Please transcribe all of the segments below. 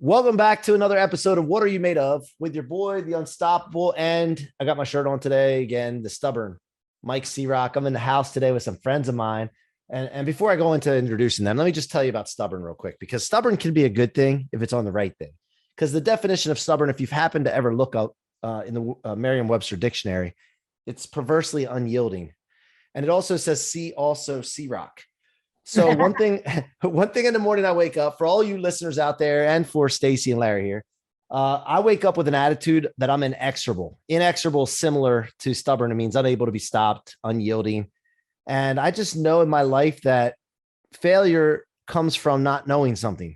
Welcome back to another episode of What Are You Made Of with your boy, the Unstoppable. And I got my shirt on today again, the stubborn Mike C-Roc. I'm in the house today with some friends of mine. And before I go into introducing them, let me just tell you about stubborn real quick, because stubborn can be a good thing if it's on the right thing. Because the definition of stubborn, if you've happened to ever look up in the Merriam-Webster dictionary, it's perversely unyielding. And it also says C-Roc. So one thing in the morning I wake up, for all you listeners out there and for Staci and Larry here, I wake up with an attitude that I'm inexorable. Inexorable, similar to stubborn. It means unable to be stopped, unyielding. And I just know in my life that failure comes from not knowing something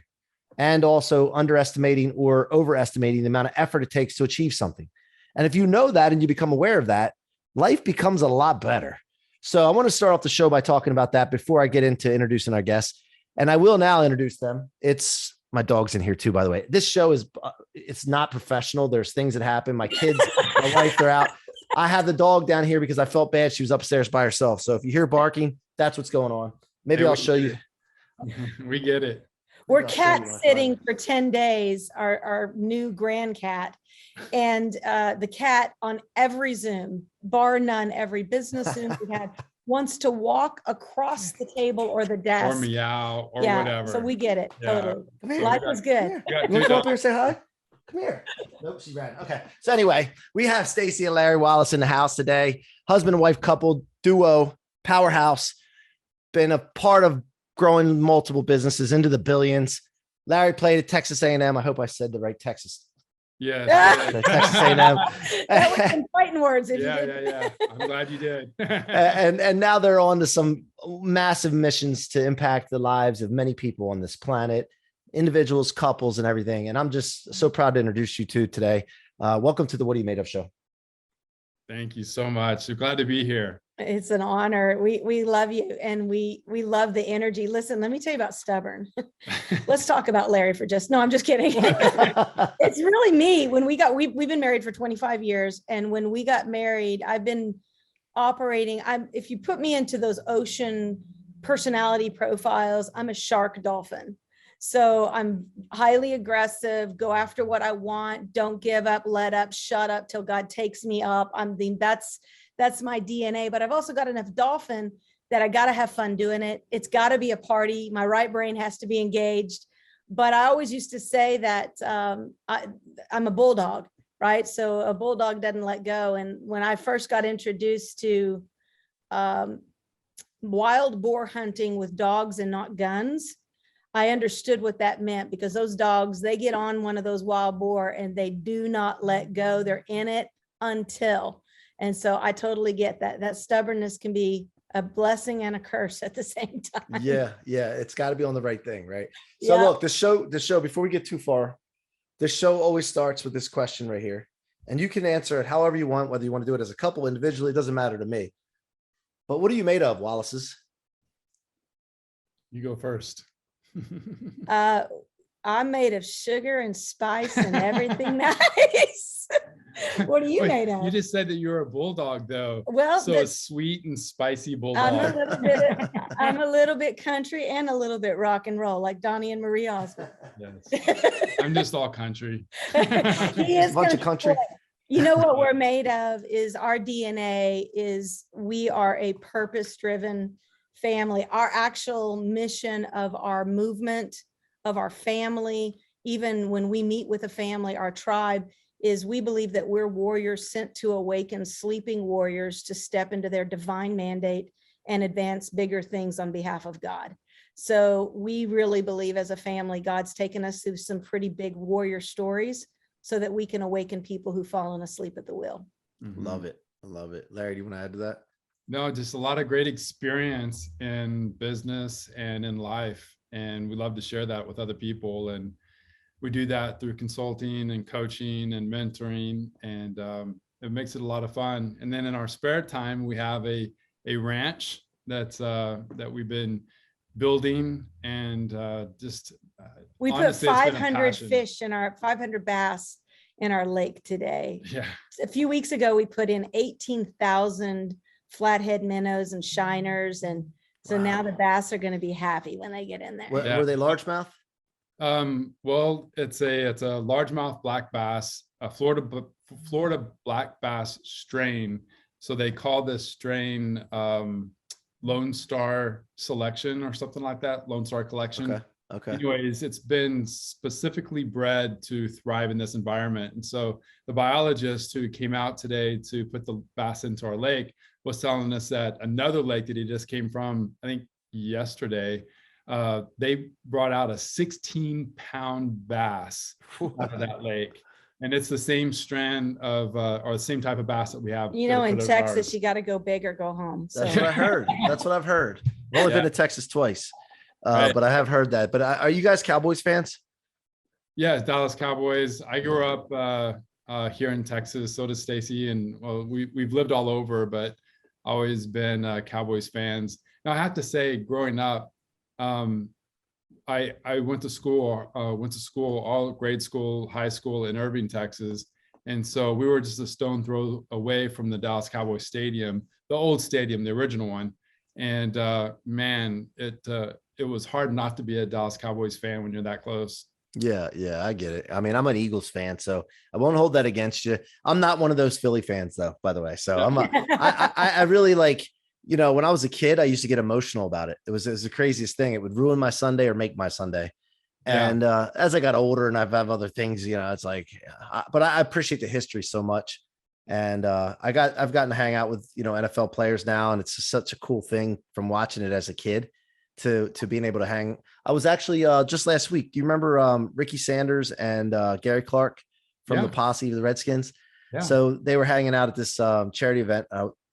and also underestimating or overestimating the amount of effort it takes to achieve something. And if you know that and you become aware of that, life becomes a lot better. So I want to start off the show by talking about that before I get into introducing our guests. And I will now introduce them. It's my dog's in here too, by the way. This show is, it's not professional. There's things that happen. My kids, my wife, they're out. I have the dog down here because I felt bad. She was upstairs by herself. So if you hear barking, that's what's going on. Maybe I'll show you. We get it. We're cat sitting for 10 days, our new grand cat. And the cat on every Zoom, bar none, every business Zoom we had, wants to walk across the table or the desk. Or meow or whatever. So we get it. Yeah. Totally. Life is good. You want to come up here and say hi? Come here. Nope, she ran. Okay. So anyway, we have Staci and Larry Wallace in the house today. Husband and wife couple, duo, powerhouse. Been a part of growing multiple businesses into the billions. Larry played at Texas A&M. I hope I said the right Texas. Yeah. Texas A&M. That was some fighting words. Yeah. I'm glad you did. and now they're on to some massive missions to impact the lives of many people on this planet, individuals, couples, and everything. And I'm just so proud to introduce you two today. Welcome to the What Are You Made Of show. Thank you so much. We're glad to be here. It's an honor. We love you, and we love the energy. Listen, let me tell you about stubborn. Let's talk about Larry for no, I'm just kidding. It's really me. When we've been married for 25 years. And when we got married, I've been operating. If you put me into those ocean personality profiles, I'm a shark dolphin. So I'm highly aggressive, go after what I want, don't give up, let up, shut up till God takes me up. That's my DNA, but I've also got enough dolphin that I got to have fun doing it. It's got to be a party. My right brain has to be engaged. But I always used to say that I'm a bulldog, right? So a bulldog doesn't let go. And when I first got introduced to wild boar hunting with dogs and not guns, I understood what that meant, because those dogs, they get on one of those wild boar and they do not let go. They're in it until. And so I totally get that stubbornness can be a blessing and a curse at the same time. Yeah. It's got to be on the right thing, right? So look, the show, before we get too far, the show always starts with this question right here. And you can answer it however you want, whether you want to do it as a couple, individually, it doesn't matter to me. But what are you made of, Wallaces? You go first. I'm made of sugar and spice and everything nice. What are you made of? You just said that you're a bulldog, though. Well, so a sweet and spicy bulldog. I'm a little bit country and a little bit rock and roll, like Donnie and Marie Osmond. Yes. I'm just all country. He is a bunch of country. You know what we're made of is our DNA is we are a purpose-driven family. Our actual mission of our movement, of our family, even when we meet with a family, our tribe, is we believe that we're warriors sent to awaken sleeping warriors to step into their divine mandate and advance bigger things on behalf of God. So we really believe as a family, God's taken us through some pretty big warrior stories so that we can awaken people who've fallen asleep at the wheel. Love it. I love it. Larry, do you want to add to that? No, just a lot of great experience in business and in life. And we love to share that with other people. And we do that through consulting and coaching and mentoring. And it makes it a lot of fun. And then in our spare time, we have a ranch that we've been building, and we put 500 fish in our 500 bass in our lake today. Yeah. A few weeks ago, we put in 18,000 flathead minnows and shiners. And so now the bass are going to be happy when they get in there. Were they largemouth? Well, it's a largemouth black bass, a Florida black bass strain. So they call this strain Lone Star Selection or something like that, Lone Star Collection. Okay. Okay. Anyways, it's been specifically bred to thrive in this environment. And so the biologist who came out today to put the bass into our lake was telling us that another lake that he just came from, I think yesterday, they brought out a 16-pound bass out of that lake. And it's the same strand of, or the same type of bass that we have. You know, in Texas, you got to go big or go home. So. That's what I heard. That's what I've heard. I've only been to Texas twice, Right. but I have heard that. But are you guys Cowboys fans? Yeah, Dallas Cowboys. I grew up here in Texas. So does Staci. And well, we've lived all over, but always been Cowboys fans. Now, I have to say, growing up, I went to school, all grade school, high school in Irving, Texas. And so we were just a stone throw away from the Dallas Cowboys Stadium, the old stadium, the original one. And man, it was hard not to be a Dallas Cowboys fan when you're that close. Yeah, I get it. I mean, I'm an Eagles fan, so I won't hold that against you. I'm not one of those Philly fans, though, by the way. So I really like, you know, when I was a kid, I used to get emotional about it. It was the craziest thing. It would ruin my Sunday or make my Sunday. And as I got older and I've had other things, you know, it's like, but I appreciate the history so much. And I've gotten to hang out with, you know, NFL players now, and it's just such a cool thing from watching it as a kid to being able to hang. I was actually just last week. Do you remember Ricky Sanders and Gary Clark from the Posse of the Redskins? Yeah. So they were hanging out at this charity event.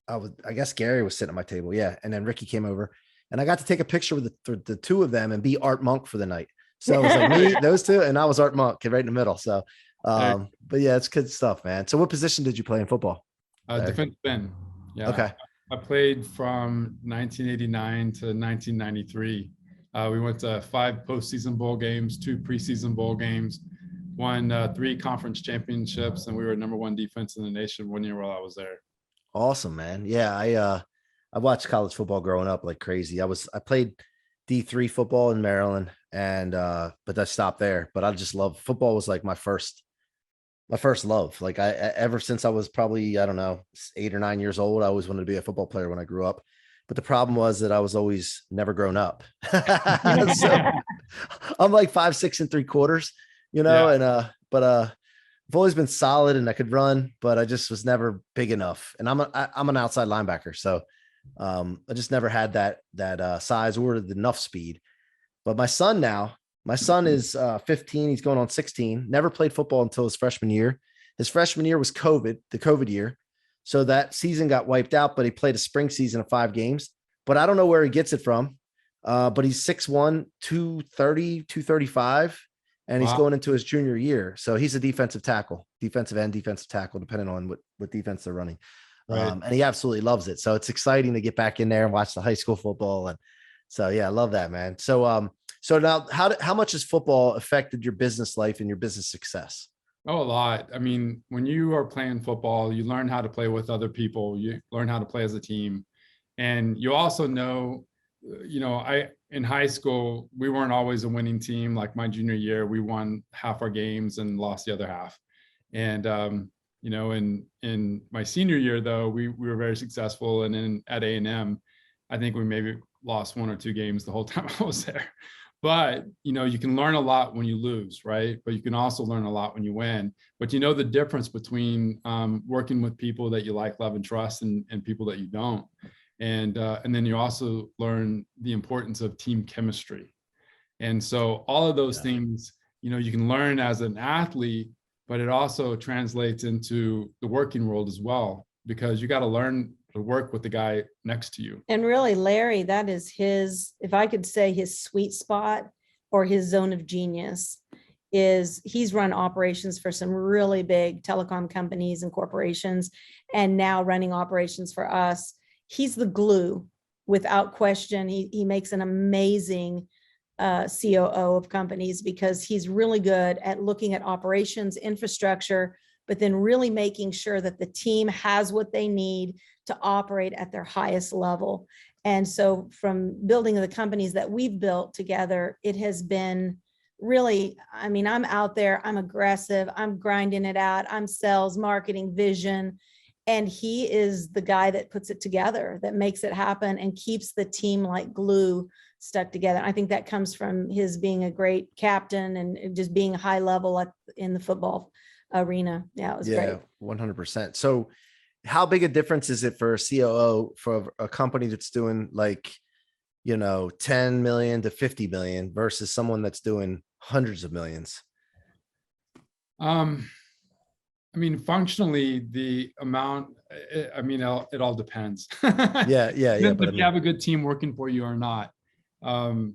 I guess Gary was sitting at my table. Yeah. And then Ricky came over and I got to take a picture with the two of them and be Art Monk for the night. So it was like me, those two, and I was Art Monk right in the middle. So, but yeah, it's good stuff, man. So what position did you play in football? Defensive end. Yeah. Okay. I played from 1989 to 1993. We went to 5 postseason bowl games, 2 preseason bowl games, won 3 conference championships, and we were #1 defense in the nation 1 year while I was there. Awesome, man. Yeah, I watched college football growing up like crazy. I played D3 football in Maryland, and but I stopped there. But I just love football. Was like my first love. Like ever since I was probably, I don't know, 8 or 9 years old, I always wanted to be a football player when I grew up. But the problem was that I was always never grown up. So I'm like 5'6" 3/4, you know, and but I've always been solid and I could run, but I just was never big enough. And I'm an outside linebacker, so I just never had that size or enough speed. But my son is 15. He's going on 16. Never played football until his freshman year. His freshman year was the COVID year. So that season got wiped out, but he played a spring season of 5 games. But I don't know where he gets it from. But he's 6'1", 230, 235, and he's going into his junior year. So he's a defensive end, defensive tackle, depending on what defense they're running. Right. And he absolutely loves it. So it's exciting to get back in there and watch the high school football. And so, yeah, I love that, man. So, so now how much has football affected your business life and your business success? Oh, a lot. I mean, when you are playing football, you learn how to play with other people. You learn how to play as a team. And you also know, you know, in high school, we weren't always a winning team. Like my junior year, we won half our games and lost the other half. And, you know, in my senior year, though, we were very successful. And then at A&M, I think we maybe lost 1 or 2 games the whole time I was there. But, you know, you can learn a lot when you lose, right? But you can also learn a lot when you win. But you know the difference between working with people that you like, love, and trust and people that you don't. And then you also learn the importance of team chemistry. And so all of those things, you know, you can learn as an athlete, but it also translates into the working world as well, because you got to learn to work with the guy next to you. And really, Larry, that is his, if I could say his sweet spot or his zone of genius, is he's run operations for some really big telecom companies and corporations, and now running operations for us. He's the glue without question. He makes an amazing COO of companies, because he's really good at looking at operations, infrastructure, but then really making sure that the team has what they need to operate at their highest level. And so from building the companies that we've built together, it has been really, I mean, I'm out there, I'm aggressive, I'm grinding it out, I'm sales, marketing, vision. And he is the guy that puts it together, that makes it happen and keeps the team like glue stuck together. I think that comes from his being a great captain and just being high level in the football arena. Yeah, it was great. 100%. So how big a difference is it for a COO for a company that's doing like, 10 million to 50 million versus someone that's doing hundreds of millions? I mean, functionally, the amount, it all depends. Yeah. But if you have a good team working for you or not. And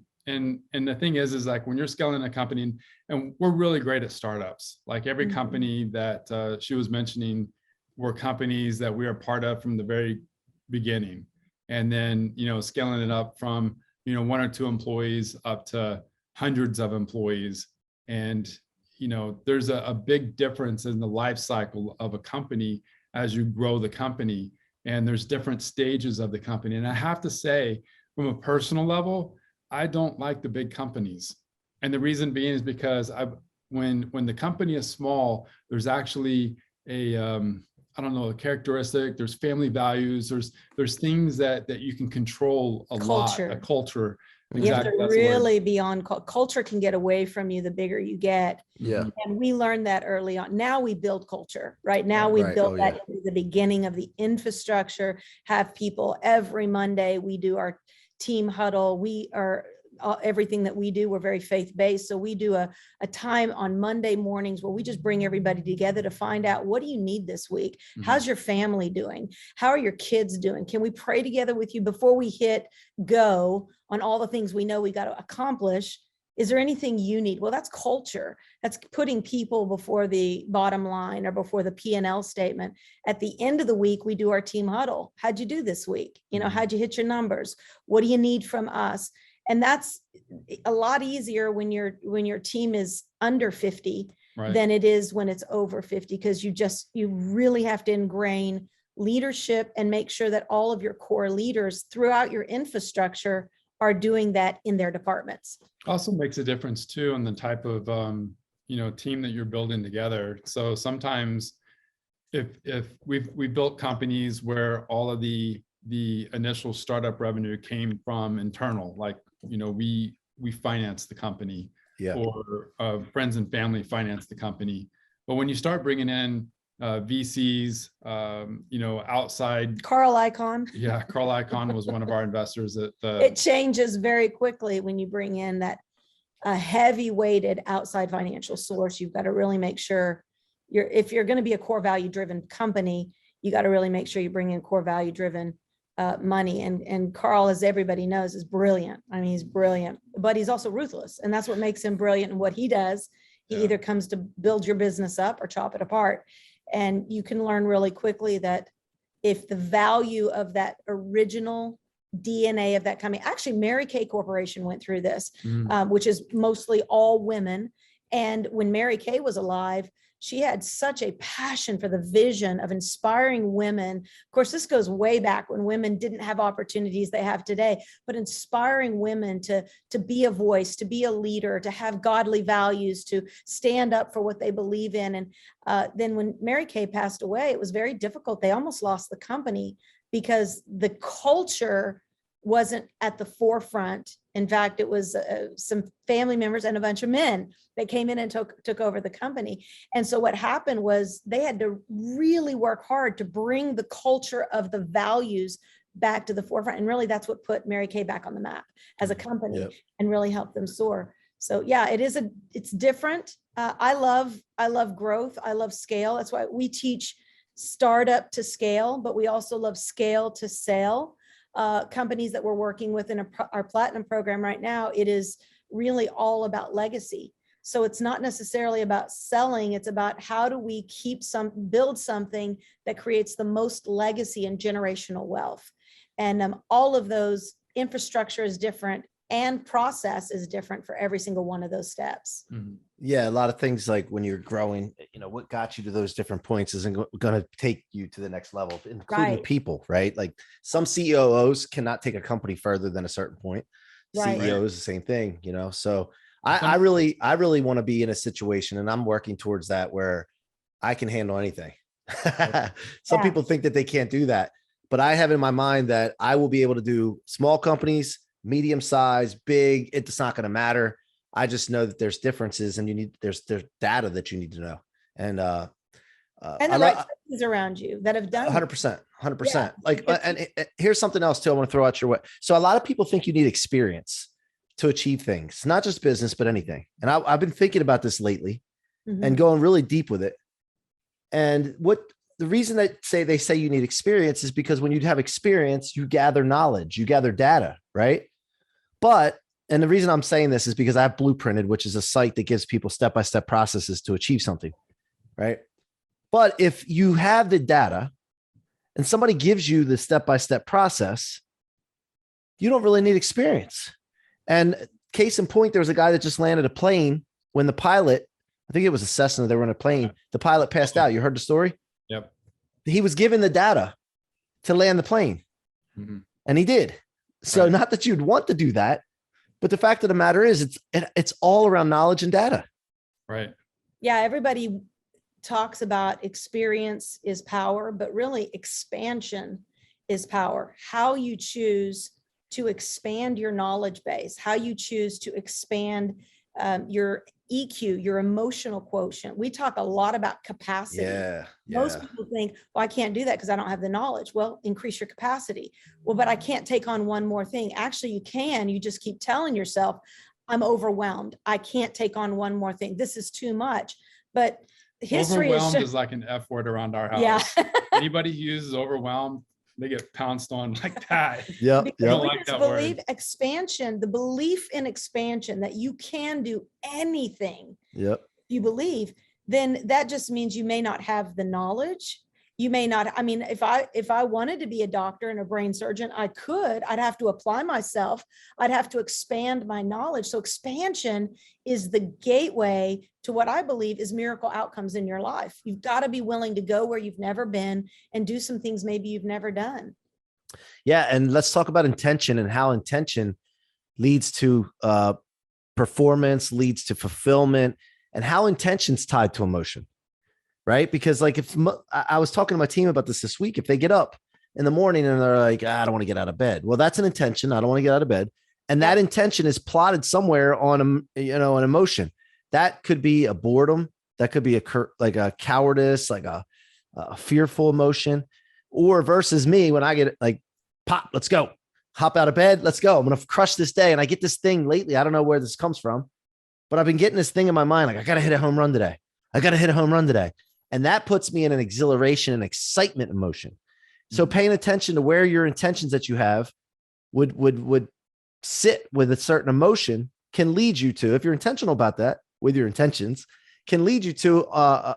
the thing is like when you're scaling a company, and we're really great at startups, like every company that she was mentioning were companies that we are part of from the very beginning. And then, scaling it up from, 1 or 2 employees up to hundreds of employees. And there's a big difference in the life cycle of a company as you grow the company, and there's different stages of the company. And I have to say, from a personal level, I don't like the big companies. And the reason being is because when the company is small, there's actually a characteristic, there's family values, there's things that you can control a lot, a culture. You have to really be on culture can get away from you the bigger you get. Yeah. And we learned that early on. Now we build culture, right? Now we built that into the beginning of the infrastructure, have people every Monday. We do our team huddle. We are everything that we do, we're very faith-based. So we do a time on Monday mornings where we just bring everybody together to find out, what do you need this week? How's your family doing? How are your kids doing? Can we pray together with you before we hit go on all the things we know we got to accomplish? Is there anything you need? Well, that's culture. That's putting people before the bottom line or before the P&L statement. At the end of the week, we do our team huddle. How'd you do this week? How'd you hit your numbers? What do you need from us? And that's a lot easier when your team is under 50 than it is when it's over 50, because you really have to ingrain leadership and make sure that all of your core leaders throughout your infrastructure are doing that in their departments. Also makes a difference too on the type of team that you're building together. So sometimes if we've built companies where all of the initial startup revenue came from internal, like we finance the company, or friends and family finance the company. But when you start bringing in VCs, outside. Carl Icahn. Yeah, Carl Icahn was one of our investors. It changes very quickly when you bring in that heavy weighted outside financial source. You've got to really make sure if you're going to be a core value driven company, you got to really make sure you bring in core value driven money. And Carl, as everybody knows, is brilliant. I mean, he's brilliant, but he's also ruthless. And that's what makes him brilliant in what he does. He either comes to build your business up or chop it apart. And you can learn really quickly that if the value of that original DNA of that company, actually Mary Kay Corporation went through this, which is mostly all women. And when Mary Kay was alive, she had such a passion for the vision of inspiring women. Of course, this goes way back when women didn't have opportunities they have today, but inspiring women to be a voice, to be a leader, to have godly values, to stand up for what they believe in. And then when Mary Kay passed away, it was very difficult. They almost lost the company because the culture wasn't at the forefront. In fact, it was some family members and a bunch of men that came in and took over the company. And so what happened was they had to really work hard to bring the culture of the values back to the forefront. And really that's what put Mary Kay back on the map as a company and really helped them soar. So yeah, it's different. I love growth. I love scale. That's why we teach startup to scale, but we also love scale to sale. Companies that we're working with in our platinum program right now, it is really all about legacy. So it's not necessarily about selling. It's about how do we build something that creates the most legacy and generational wealth. And all of those infrastructure is different and process is different for every single one of those steps. Yeah, a lot of things like when you're growing, what got you to those different points isn't going to take you to the next level, including people, right? Like some CEOs cannot take a company further than a certain point. CEOs, the same thing, So I really want to be in a situation, and I'm working towards that, where I can handle anything. Some people think that they can't do that, but I have in my mind that I will be able to do small companies, medium size, big. It's not going to matter. I just know that there's differences, and there's data that you need to know. And the right places around you that have done 100%. Yeah. Like, and here's something else too I want to throw out your way. So a lot of people think you need experience to achieve things, not just business, but anything. And I've been thinking about this lately and going really deep with it. And the reason that they say you need experience is because when you have experience, you gather knowledge, you gather data, right? And the reason I'm saying this is because I have Blueprinted, which is a site that gives people step-by-step processes to achieve something, right? But if you have the data and somebody gives you the step-by-step process, you don't really need experience. And case in point, there was a guy that just landed a plane when the pilot, I think it was a Cessna, they were in a plane, the pilot passed out. You heard the story? Yep. He was given the data to land the plane, and he did. So not that you'd want to do that, but the fact of the matter is it's all around knowledge and data. Right. Yeah. Everybody talks about experience is power, but really expansion is power. How you choose to expand your knowledge base, how you choose to expand your EQ, your emotional quotient. We talk a lot about capacity. Most people think, well, I can't do that because I don't have the knowledge. Well, increase your capacity. Well, but I can't take on one more thing. Actually, you can. You just keep telling yourself, I'm overwhelmed. I can't take on one more thing. This is too much. But history is like an F word around our house. Yeah. Anybody who uses overwhelmed, they get pounced on like that. Yeah. We like just believe expansion, the belief in expansion, that you can do anything. Yep. You believe, then that just means you may not have the knowledge. You may not, I mean, if I wanted to be a doctor and a brain surgeon, I'd have to apply myself. I'd have to expand my knowledge. So expansion is the gateway to what I believe is miracle outcomes in your life. You've got to be willing to go where you've never been and do some things maybe you've never done. Yeah. And let's talk about intention and how intention leads to performance, leads to fulfillment, and how intention's tied to emotion. Right. Because like if I was talking to my team about this week, if they get up in the morning and they're like, I don't want to get out of bed. Well, that's an intention. I don't want to get out of bed. And that intention is plotted somewhere on an emotion. That could be a boredom. That could be a cowardice, like a fearful emotion, or versus me when I get like, pop, let's go, hop out of bed. Let's go. I'm going to crush this day. And I get this thing lately. I don't know where this comes from, but I've been getting this thing in my mind. Like, I got to hit a home run today. And that puts me in an exhilaration and excitement emotion. So paying attention to where your intentions that you have would sit with a certain emotion can lead you to, if you're intentional about that with your intentions, can lead you to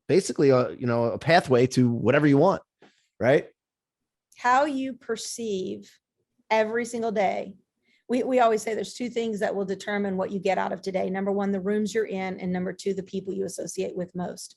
basically a pathway to whatever you want, right? How you perceive every single day. We always say there's two things that will determine what you get out of today. Number one, the rooms you're in, and number two, the people you associate with most.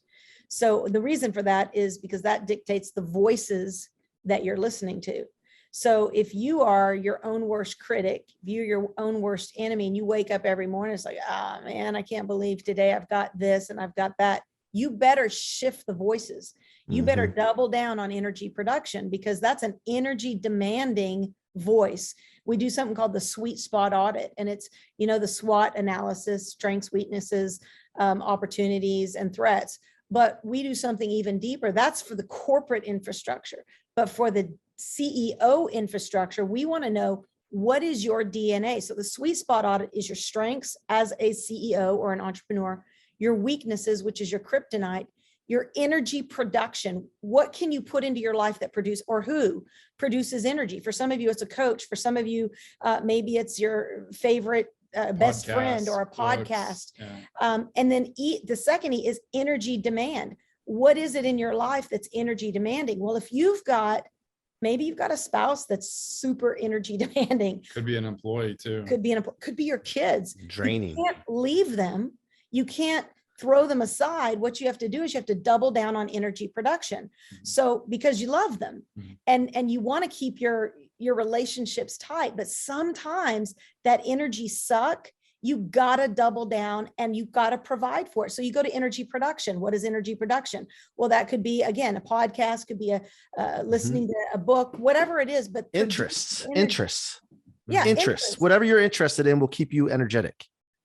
So the reason for that is because that dictates the voices that you're listening to. So if you are your own worst critic, if you're your own worst enemy, and you wake up every morning, it's like, man, I can't believe today I've got this and I've got that. You better shift the voices. You better double down on energy production, because that's an energy demanding voice. We do something called the sweet spot audit, and it's, the SWOT analysis, strengths, weaknesses, opportunities, and threats. But we do something even deeper. That's for the corporate infrastructure. But for the CEO infrastructure, we want to know, what is your DNA? So the sweet spot audit is your strengths as a CEO or an entrepreneur, your weaknesses, which is your kryptonite, your energy production. What can you put into your life that who produces energy? For some of you, it's a coach. For some of you, maybe it's your favorite best friend or a podcast. Yeah. And then the second E is energy demand. What is it in your life that's energy demanding? Well, if maybe you've got a spouse that's super energy demanding. Could be an employee too. Could be your kids. Draining. You can't leave them. You can't throw them aside. What you have to do is you have to double down on energy production. So because you love them and you want to keep your your relationships tight, but sometimes that energy suck. You got to double down and you've got to provide for it. So you go to energy production. What is energy production? Well, that could be, again, a podcast, could be listening to a book, whatever it is, but interests. Yeah. Interests. Whatever you're interested in will keep you energetic.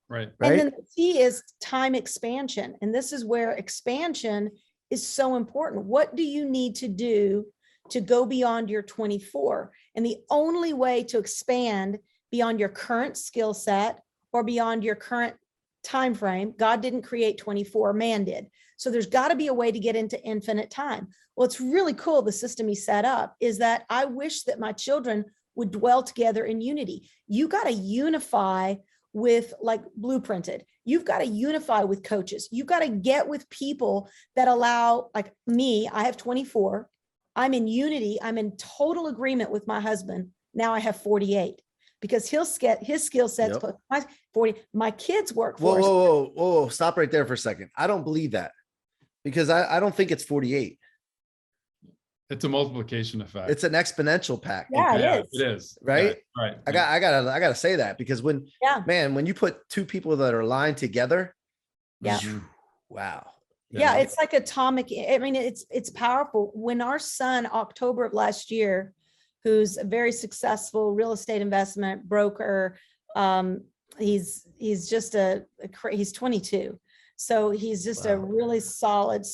Right. And then the key is time expansion. And this is where expansion is so important. What do you need to do to go beyond your 24? And the only way to expand beyond your current skill set or beyond your current time frame, God didn't create 24, man did. So there's got to be a way to get into infinite time. Well, it's really cool. The system he set up is that I wish that my children would dwell together in unity. You got to unify with, like, blueprinted. You've got to unify with coaches. You've got to get with people that allow, like me, I have 24. I'm in unity. I'm in total agreement with my husband. Now I have 48 because his skill sets, my 40, my kids work for us. Whoa. Stop right there for a second. I don't believe that because I don't think it's 48. It's a multiplication effect. It's an exponential pack. Yeah, it is. Right. Yeah, right. I gotta say that because when you put two people that are aligned together, wow. Yeah, it's like atomic. I mean, it's powerful. When our son, October of last year, who's a very successful real estate investment broker, he's just he's 22. So he's just a really solid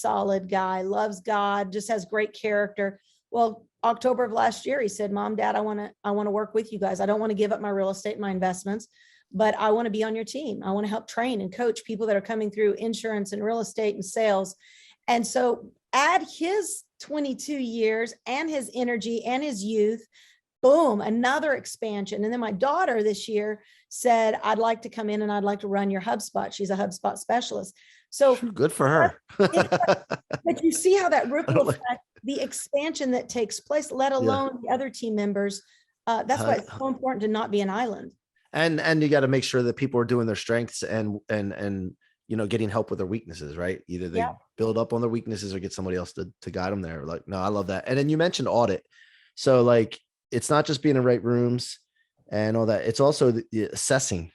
guy, loves God, just has great character. Well, October of last year, he said, Mom, Dad, I want to work with you guys. I don't want to give up my real estate, my investments, but I want to be on your team. I want to help train and coach people that are coming through insurance and real estate and sales. And so add his 22 years and his energy and his youth, boom, another expansion. And then my daughter this year said, I'd like to come in and I'd like to run your HubSpot. She's a HubSpot specialist. So good for her. But you see how that ripple effect, the expansion that takes place, let alone the other team members. That's why it's so important to not be an island. And you got to make sure that people are doing their strengths and getting help with their weaknesses, right? Either they build up on their weaknesses or get somebody else to guide them there. Like, no, I love that. And then you mentioned audit. So like, it's not just being in the right rooms and all that. It's also the assessing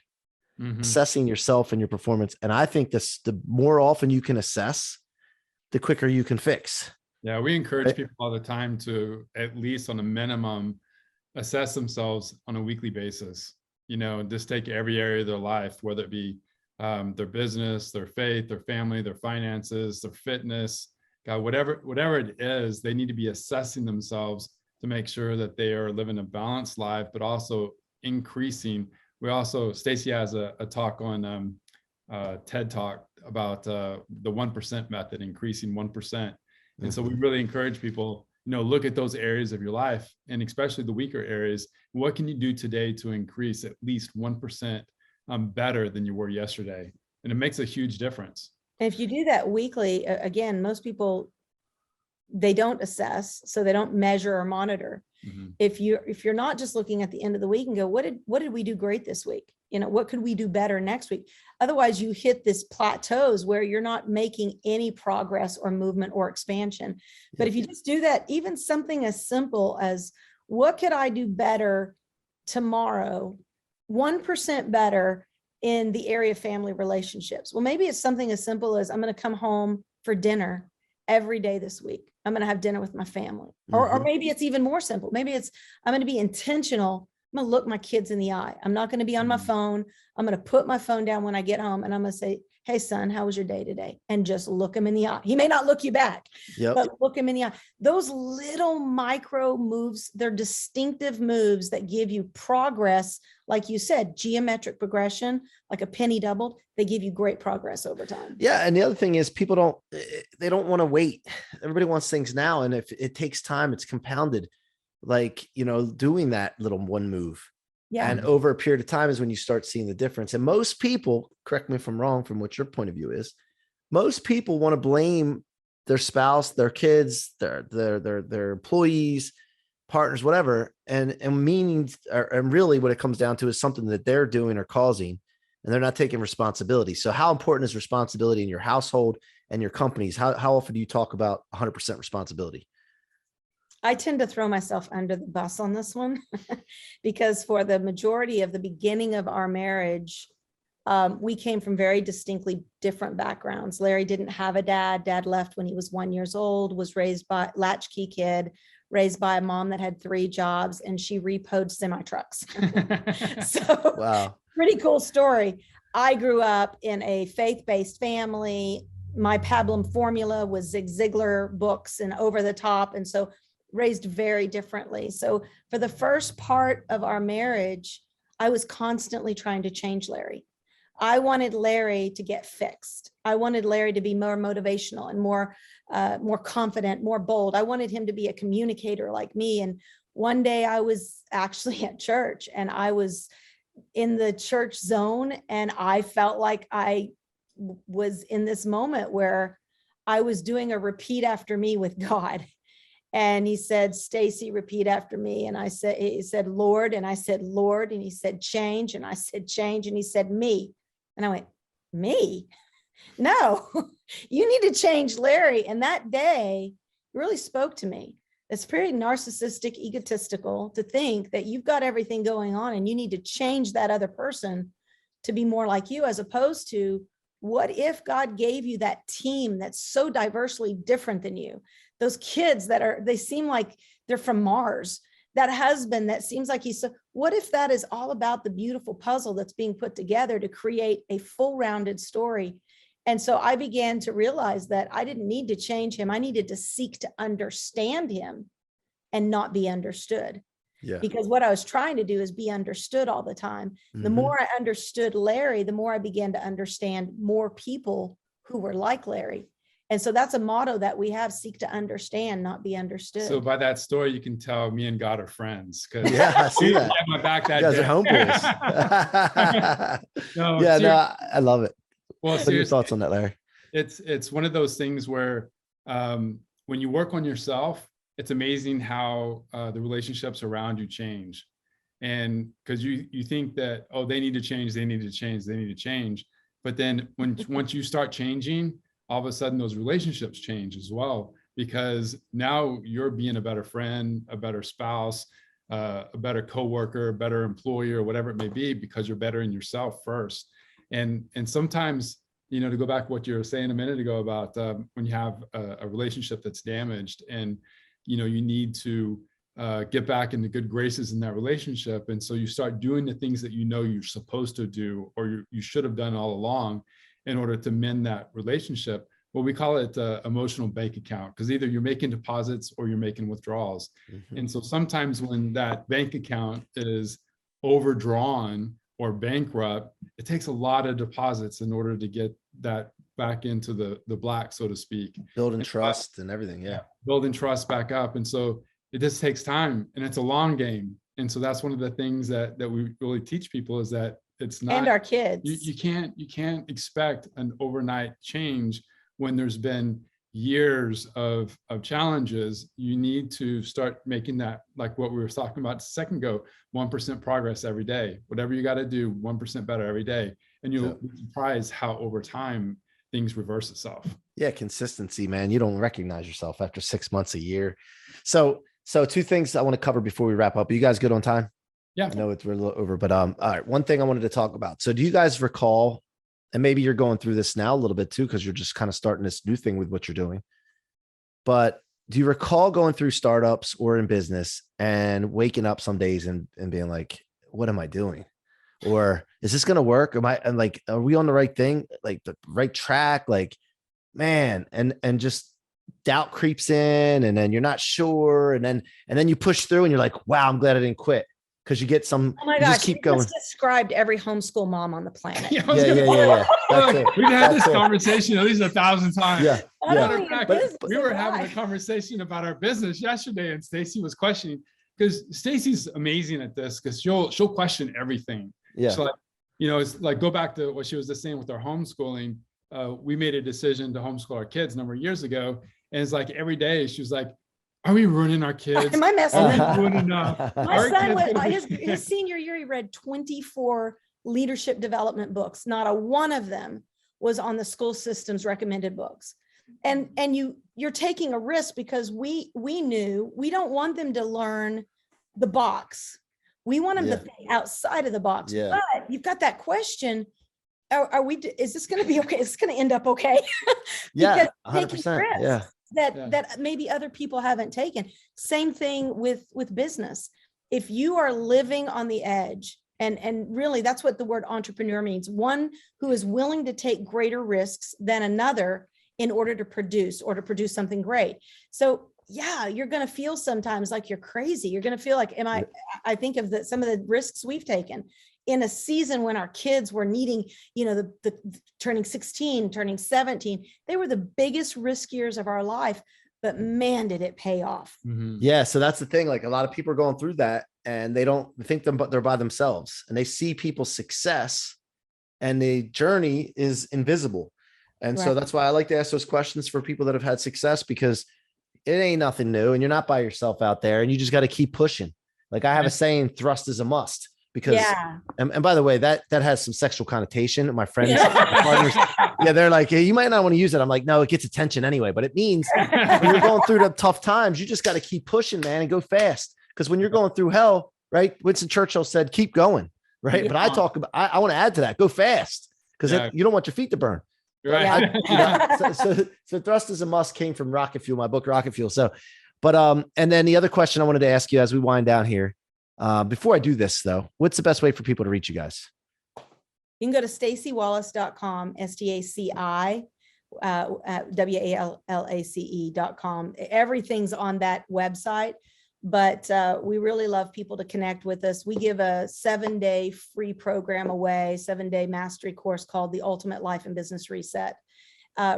yourself and your performance. And I think the more often you can assess, the quicker you can fix. Yeah. We encourage people all the time to, at least on a minimum, assess themselves on a weekly basis, just take every area of their life, whether it be their business, their faith, their family, their finances, their fitness, God, whatever it is, they need to be assessing themselves to make sure that they are living a balanced life, but also increasing. Staci has a talk on TED Talk about the 1% method, increasing 1%. And so we really encourage people, look at those areas of your life, and especially the weaker areas. What can you do today to increase at least 1% better than you were yesterday? And it makes a huge difference. And if you do that weekly, again, most people, they don't assess, so they don't measure or monitor. If you're not just looking at the end of the week and go, what did we do great this week? What could we do better next week? Otherwise, you hit this plateaus where you're not making any progress or movement or expansion. But if you just do that, even something as simple as, what could I do better tomorrow? 1% better in the area of family relationships. Well, maybe it's something as simple as, I'm going to come home for dinner every day this week. I'm going to have dinner with my family. Or maybe it's even more simple. Maybe it's, I'm going to be intentional. I'm going to look my kids in the eye. I'm not going to be on my phone. I'm going to put my phone down when I get home, and I'm going to say, hey, son, how was your day today? And just look him in the eye. He may not look you back, but look him in the eye. Those little micro moves, they're distinctive moves that give you progress. Like you said, geometric progression, like a penny doubled, they give you great progress over time. Yeah. And the other thing is, people don't want to wait. Everybody wants things now. And if it takes time, it's compounded, like, doing that little one move. Yeah. And over a period of time is when you start seeing the difference. And most people, correct me if I'm wrong from what your point of view is, most people want to blame their spouse, their kids, their employees, partners, whatever. And really what it comes down to is something that they're doing or causing, and they're not taking responsibility. So how important is responsibility in your household and your companies? How often do you talk about 100% responsibility? I tend to throw myself under the bus on this one because for the majority of the beginning of our marriage, we came from very distinctly different backgrounds. Larry didn't have a dad. Dad left when he was 1 year old, was raised by latchkey kid, raised by a mom that had 3 jobs, and she repoed semi trucks. So Wow. pretty cool story. I grew up in a faith-based family. My pablum formula was Zig Ziglar books and over the top. And so raised very differently. So for the first part of our marriage, I was constantly trying to change Larry. I wanted Larry to get fixed. I wanted Larry to be more motivational and more confident, more bold. I wanted him to be a communicator like me. And one day I was actually at church and I was in the church zone and I felt like I was in this moment where I was doing a repeat after me with God. And he said, Staci, repeat after me. And he said, Lord. And I said, Lord. And he said, change. And I said, change. And he said, me. And I went, me? No, you need to change Larry. And that day really spoke to me. It's pretty narcissistic, egotistical to think that you've got everything going on and you need to change that other person to be more like you, as opposed to what if God gave you that team that's so diversely different than you? Those kids they seem like they're from Mars, that husband that seems like what if that is all about the beautiful puzzle that's being put together to create a full rounded story? And so I began to realize that I didn't need to change him. I needed to seek to understand him and not be understood. Yeah. Because what I was trying to do is be understood all the time. Mm-hmm. The more I understood Larry, the more I began to understand more people who were like Larry. And so that's a motto that we have: seek to understand, not be understood. So by that story, you can tell me and God are friends. Yeah, I see that. My back that you guys day. are homeboys. I love it. Well, what are your thoughts on that, Larry? It's one of those things where when you work on yourself, it's amazing how the relationships around you change. And because you think that, oh, they need to change, they need to change, they need to change. But then once you start changing, all of a sudden those relationships change as well, because now you're being a better friend, a better spouse, a better coworker, a better employer, whatever it may be, because you're better in yourself first. And sometimes, to go back to what you were saying a minute ago about when you have a relationship that's damaged and, you need to get back into good graces in that relationship. And so you start doing the things that you're supposed to do, or you should have done all along in order to mend that relationship. Well, we call it emotional bank account, because either you're making deposits or you're making withdrawals. Mm-hmm. And so sometimes when that bank account is overdrawn or bankrupt, it takes a lot of deposits in order to get that back into the black, so to speak. Building trust and everything. Yeah. Building trust back up. And so it just takes time, and it's a long game. And so that's one of the things that we really teach people, is that it's not, and our kids, you can't expect an overnight change when there's been years of challenges. You need to start making that, like what we were talking about a second ago, 1% progress every day. Whatever you got to do, 1% better every day. And you'll be surprised how over time things reverse itself. Yeah. Consistency, man. You don't recognize yourself after 6 months, a year. So 2 things I want to cover before we wrap up. Are you guys good on time? Yeah. I know we're a little over, but all right. One thing I wanted to talk about. So do you guys recall, and maybe you're going through this now a little bit too, because you're just kind of starting this new thing with what you're doing, but do you recall going through startups or in business and waking up some days and being like, what am I doing? Or is this going to work? Are we on the right thing? Like the right track? Like, man, and just doubt creeps in, and then you're not sure. And then you push through and you're like, wow, I'm glad I didn't quit. Because you get some, oh my gosh, just keep going. Just described every homeschool mom on the planet. Yeah. We've had this conversation at least 1,000 times. Yeah. We were having a conversation about our business yesterday, and Staci was questioning, because Staci's amazing at this, because she'll question everything. Yeah. So it's like, go back to what she was just saying with our homeschooling. We made a decision to homeschool our kids a number of years ago, and it's like every day she was like, are we ruining our kids? Am I messing up? My son, his senior year, he read 24 leadership development books. Not a one of them was on the school system's recommended books. And you you're taking a risk because we knew we don't want them to learn the box. We want them to think outside of the box. Yeah. But you've got that question. Is this going to be okay? Is this going to end up okay? Yeah. Because 100%. Yeah. that maybe other people haven't taken. Same thing with business. If you are living on the edge, and really that's what the word entrepreneur means, one who is willing to take greater risks than another in order to produce something great. So yeah, you're going to feel sometimes like you're crazy. You're going to feel like, I think of some of the risks we've taken in a season when our kids were needing, the turning 16, turning 17, they were the biggest risk years of our life, but man, did it pay off. Mm-hmm. Yeah. So that's the thing. Like a lot of people are going through that and they don't think them, but they're by themselves and they see people's success and the journey is invisible. And so that's why I like to ask those questions for people that have had success, because it ain't nothing new and you're not by yourself out there and you just got to keep pushing. Like I have a saying, thrust is a must. Because, and by the way, that has some sexual connotation. My friends, partners, they're like, hey, you might not want to use it. I'm like, no, it gets attention anyway. But it means when you're going through the tough times, you just got to keep pushing, man, and go fast. Because when you're going through hell, right? Winston Churchill said, keep going, right? But I talk about, I want to add to that, go fast, because you don't want your feet to burn. Right. So thrust is a must came from Rocket Fuel, my book, Rocket Fuel. So, but, and then the other question I wanted to ask you as we wind down here, before I do this though, what's the best way for people to reach you guys? You can go to staciwallace.com, STACI, WALLACE.com. Everything's on that website, but we really love people to connect with us. We give a 7-day free program away, 7-day mastery course called the Ultimate Life and Business Reset,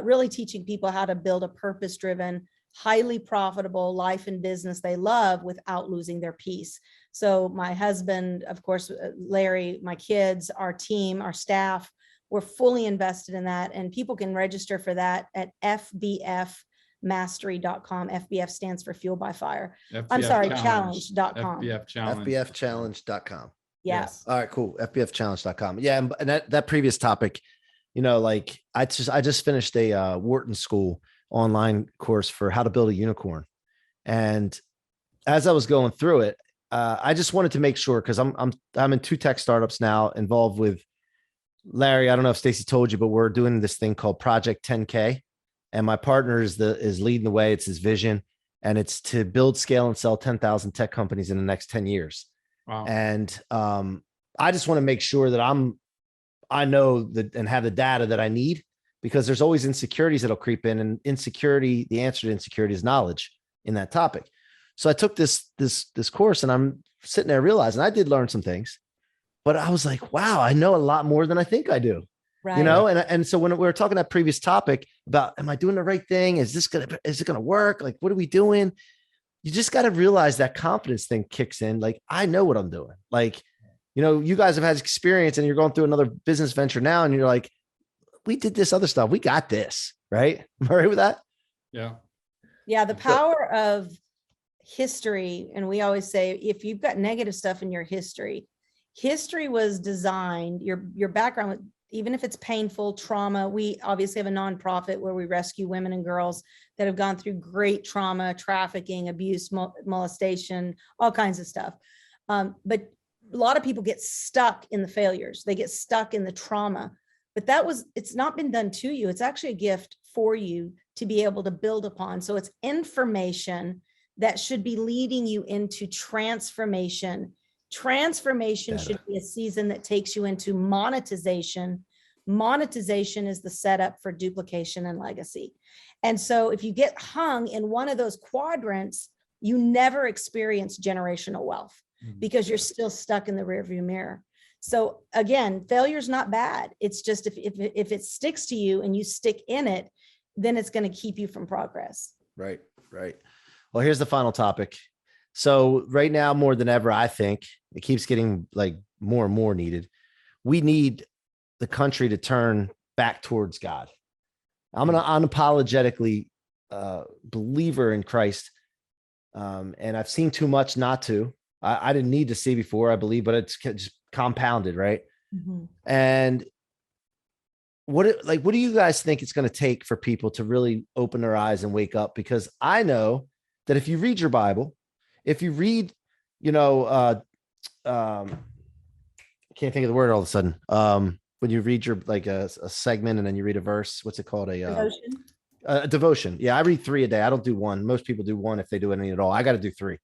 really teaching people how to build a purpose-driven, highly profitable life and business they love without losing their peace. So my husband, of course, Larry, my kids, our team, our staff, we're fully invested in that. And people can register for that at FBFmastery.com. FBF stands for Fuel by Fire. Challenge.com. FBFchallenge.com. Yeah. Yes. All right, cool. FBFchallenge.com. Yeah. And that previous topic, like I just finished a Wharton School online course for how to build a unicorn. And as I was going through it, I just wanted to make sure, because I'm in 2 tech startups now involved with Larry. I don't know if Staci told you, but we're doing this thing called Project 10K, and my partner is leading the way. It's his vision, and it's to build, scale, and sell 10,000 tech companies in the next 10 years. Wow. And I just want to make sure that I know that and have the data that I need, because there's always insecurities that'll creep in, and insecurity, the answer to insecurity is knowledge in that topic. So I took this course, and I'm sitting there realizing I did learn some things, but I was like, wow, I know a lot more than I think I do. Right. And so when we were talking that previous topic about, am I doing the right thing? Is it going to work? Like, what are we doing? You just got to realize that confidence thing kicks in. Like, I know what I'm doing. Like, you guys have had experience and you're going through another business venture now. And you're like, we did this other stuff. We got this, right? Am I right with that? Yeah. Yeah. The power of history. And we always say, if you've got negative stuff in your history was designed, your background, even if it's painful trauma. We obviously have a nonprofit where we rescue women and girls that have gone through great trauma, trafficking, abuse, molestation, all kinds of stuff. But a lot of people get stuck in the failures. They get stuck in the trauma, but it's not been done to you. It's actually a gift for you to be able to build upon. So it's information that should be leading you into transformation. Transformation should be a season that takes you into monetization. Monetization is the setup for duplication and legacy. And so if you get hung in one of those quadrants, you never experience generational wealth because you're still stuck in the rearview mirror. So again, failure is not bad. It's just if it sticks to you and you stick in it, then it's going to keep you from progress. Right. Well, here's the final topic. So right now, more than ever, I think it keeps getting like more and more needed. We need the country to turn back towards God. I'm an unapologetically believer in Christ. And I've seen too much not to. I didn't need to see before, I believe, but it's just compounded, right? Mm-hmm. And what do you guys think it's going to take for people to really open their eyes and wake up? Because I know that if you read your Bible, if you read, you know, I can't think of the word all of a sudden. When you read your like a segment and then you read a verse, what's it called? A devotion. Yeah, I read 3 a day. I don't do one. Most people do one if they do any at all. I got to do 3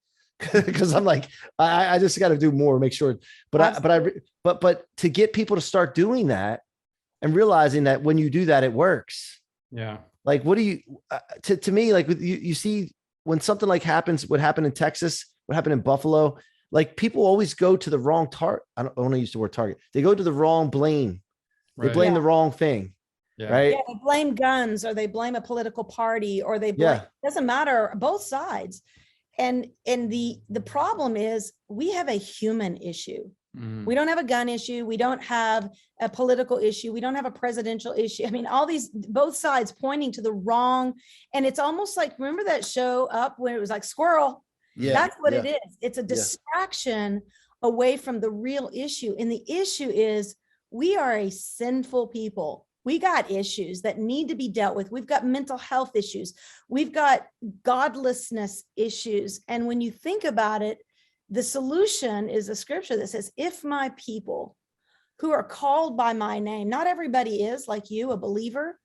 because I'm like, I just got to do more, make sure. But to get people to start doing that and realizing that when you do that, it works. Yeah. Like, what do you, to me, like you see when something like happens, what happened in Texas, what happened in Buffalo, like people always go to the wrong target. I don't want to use the word target. They go to the wrong blame. They blame the wrong thing. Yeah. Right. Yeah, they blame guns, or they blame a political party, or they blame, doesn't matter, both sides. And the problem is we have a human issue. We don't have a gun issue. We don't have a political issue. We don't have a presidential issue. I mean, all these, both sides pointing to the wrong. And it's almost like, remember that show Up when it was like squirrel? Yeah. That's what it is. It's a distraction away from the real issue. And the issue is we are a sinful people. We got issues that need to be dealt with. We've got mental health issues. We've got godlessness issues. And when you think about it, the solution is a scripture that says, if my people who are called by my name, not everybody is like you, a believer,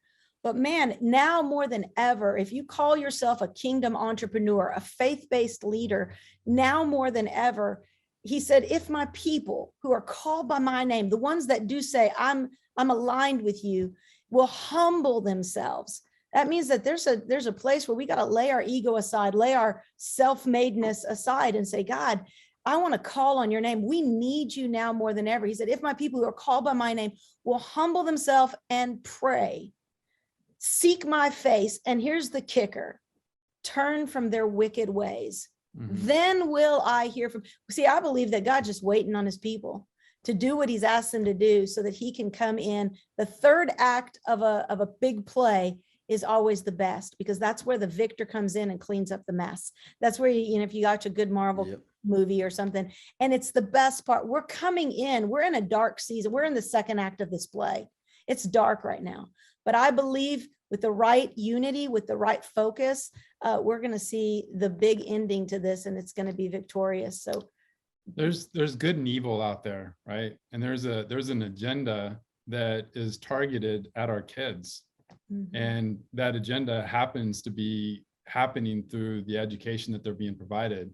but man, now more than ever, if you call yourself a kingdom entrepreneur, a faith-based leader, now more than ever, he said, if my people who are called by my name, the ones that do say, I'm aligned with you, will humble themselves. That means that there's a place where we got to lay our ego aside, lay our self-madeness aside and say, God, I want to call on your name. We need you now more than ever. He said, if my people who are called by my name will humble themselves and pray, seek my face. And here's the kicker, turn from their wicked ways. Then will I hear from, see, I believe that God's just waiting on his people to do what he's asked them to do so that he can come in. The third act of a big play is always the best, because that's where the victor comes in and cleans up the mess. That's where, if you watch a good Marvel movie or something, and it's the best part. We're coming in, we're in a dark season. We're in the second act of this play. It's dark right now, but I believe with the right unity, with the right focus, we're going to see the big ending to this, and it's going to be victorious. So there's good and evil out there, right? And there's an agenda that is targeted at our kids. And that agenda happens to be happening through the education that they're being provided.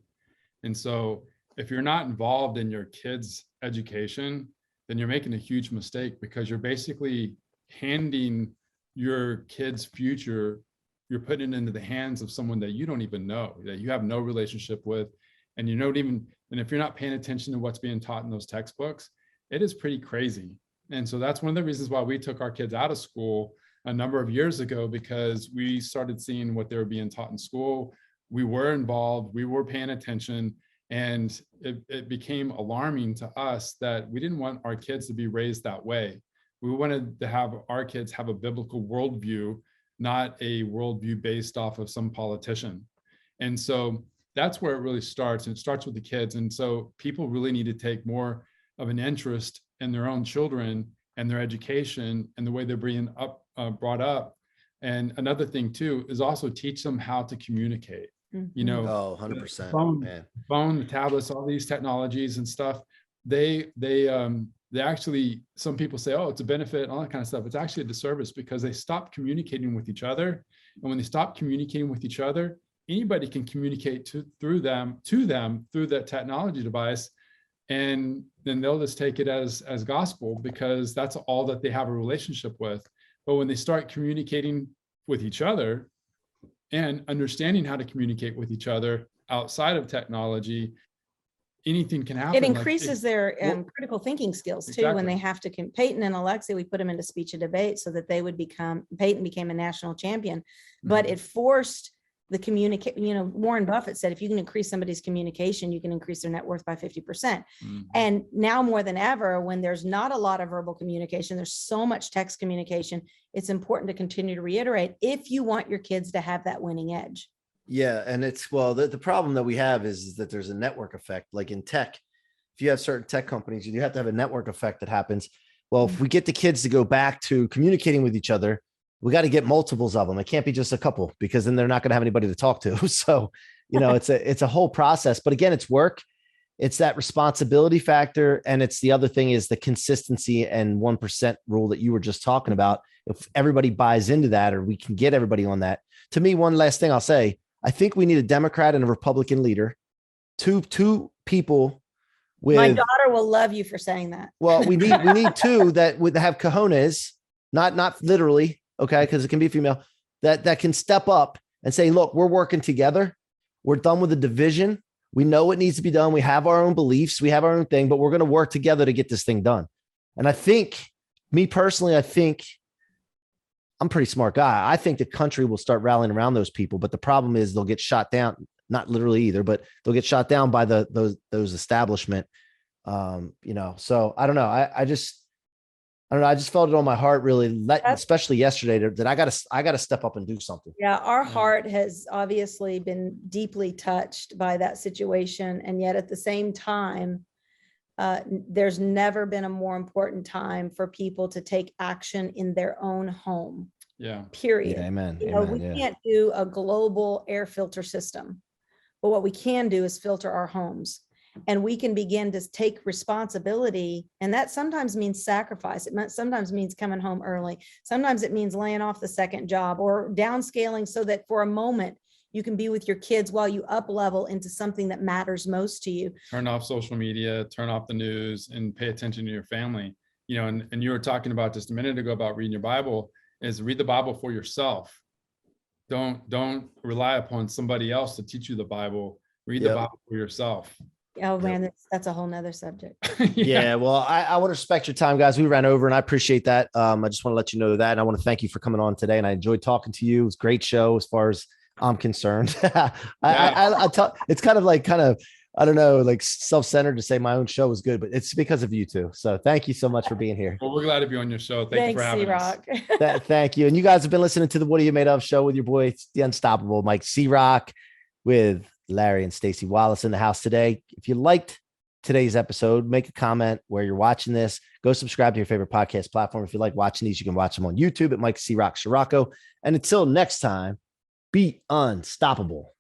And so if you're not involved in your kids' education, then you're making a huge mistake, because you're basically handing your kid's future, you're putting it into the hands of someone that you don't even know, that you have no relationship with. And and if you're not paying attention to what's being taught in those textbooks, it is pretty crazy. And so that's one of the reasons why we took our kids out of school a number of years ago, because we started seeing what they were being taught in school. We were involved, we were paying attention, and it became alarming to us that we didn't want our kids to be raised that way. We wanted to have our kids have a biblical worldview, not a worldview based off of some politician. And so that's where it really starts, and it starts with the kids. And so people really need to take more of an interest in their own children and their education and the way they're brought up. And another thing too is also teach them how to communicate. 100%. Phone, the tablets, all these technologies and stuff. They actually, some people say, oh, it's a benefit and all that kind of stuff. It's actually a disservice, because they stop communicating with each other. And when they stop communicating with each other, anybody can communicate to them through that technology device. And then they'll just take it as gospel, because that's all that they have a relationship with. But when they start communicating with each other and understanding how to communicate with each other outside of technology, anything can happen. It increases their critical thinking skills too. When they have to, Peyton and Alexia, we put them into speech and debate so that they would Peyton became a national champion, but it forced the communication. Warren Buffett said, if you can increase somebody's communication, you can increase their net worth by 50%. And now more than ever, when there's not a lot of verbal communication, there's so much text communication, it's important to continue to reiterate if you want your kids to have that winning edge. Yeah. And the problem that we have is that there's a network effect. Like in tech, if you have certain tech companies, you have to have a network effect that happens. Well, if we get the kids to go back to communicating with each other, we got to get multiples of them. It can't be just a couple, because then they're not going to have anybody to talk to. So, it's a whole process, but again, it's work. It's that responsibility factor. And it's the other thing is the consistency and 1% rule that you were just talking about. If everybody buys into that, or we can get everybody on that. To me, one last thing I'll say, I think we need a Democrat and a Republican leader, two people with. My daughter will love you for saying that. Well, we need two that would have cojones, not literally, okay, because it can be female, that can step up and say, look, we're working together. We're done with the division. We know what needs to be done. We have our own beliefs. We have our own thing, but we're going to work together to get this thing done. And I think, me personally, I'm a pretty smart guy. I think the country will start rallying around those people, but the problem is they'll get shot down, not literally either, but they'll get shot down by those establishment. So I don't know. I don't know. I just felt it on my heart, really, especially yesterday, that I got to step up and do something. Yeah, our heart has obviously been deeply touched by that situation, and yet at the same time, there's never been a more important time for people to take action in their own home. Yeah. Period. Yeah, amen. We can't do a global air filter system, but what we can do is filter our homes. And we can begin to take responsibility. And that sometimes means sacrifice. Sometimes means coming home early. Sometimes it means laying off the second job or downscaling so that for a moment you can be with your kids while you up level into something that matters most to you. Turn off social media, turn off the news, and pay attention to your family. And you were talking about just a minute ago about reading your Bible, is read the Bible for yourself. Don't rely upon somebody else to teach you the Bible. Read the Bible for yourself. Oh man, that's a whole nother subject. Yeah. Well, I want to respect your time, guys. We ran over and I appreciate that. I just want to let you know that. And I want to thank you for coming on today. And I enjoyed talking to you. It was a great show as far as I'm concerned. It's kind of, I don't know, like self-centered to say my own show was good, but it's because of you two. So thank you so much for being here. Well, we're glad to be on your show. Thanks you for having C-Roc. us. Thank you. And you guys have been listening to the What Are You Made Of show with your boy, the unstoppable Mike C-Roc, with Larry and Staci Wallace in the house today. If you liked today's episode, make a comment where you're watching this. Go subscribe to your favorite podcast platform. If you like watching these, you can watch them on YouTube at Mike C-Roc Ciorrocco. And until next time, be unstoppable.